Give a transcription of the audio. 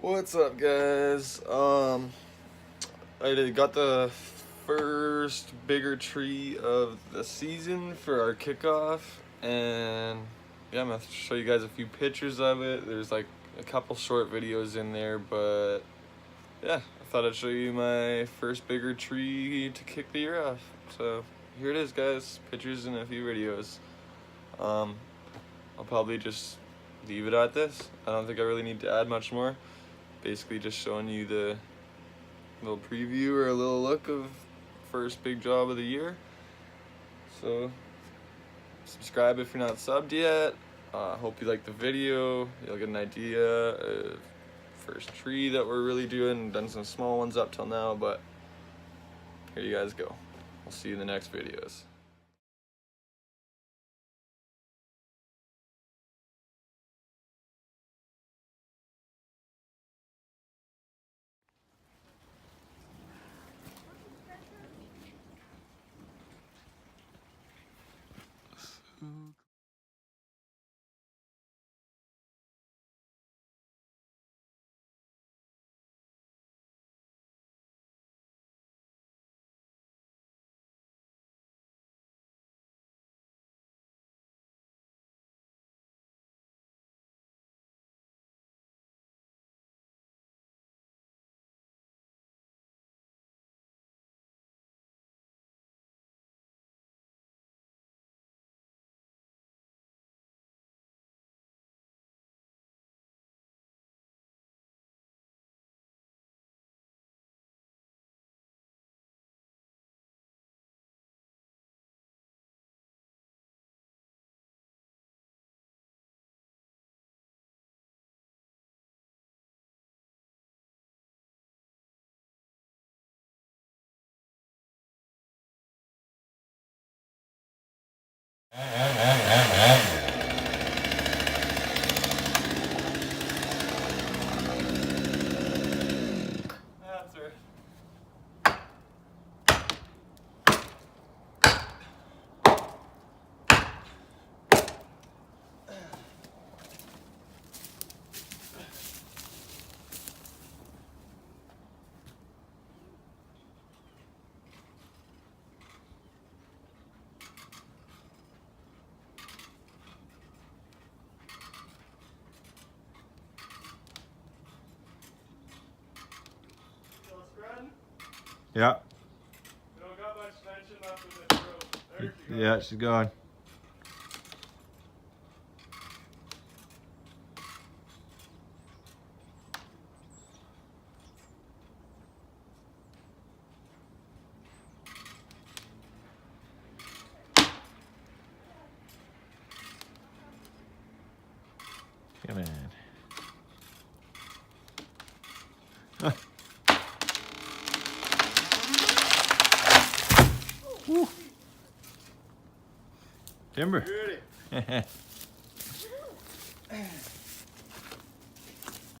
What's up, guys? I got the first bigger tree of the season for our kickoff, and yeah, I'm gonna show you guys a few pictures of it. There's like a couple short videos in there, but yeah, I thought I'd show you my first bigger tree to kick the year off. So here it is, guys. Pictures and a few videos. I'll probably just leave it at this. I don't think I really need to add much more. Basically just showing you the little preview or a little look of first big job of the year. So subscribe if you're not subbed yet. Hope you like the video. You'll get an idea of first tree that we're really doing. Done some small ones up till now, but here you guys go. I'll see you in the next videos. That's right. Yeah. We don't got much tension left with this rope. There she goes. Yeah, she's going. Come on. Woo. Timber. Beauty.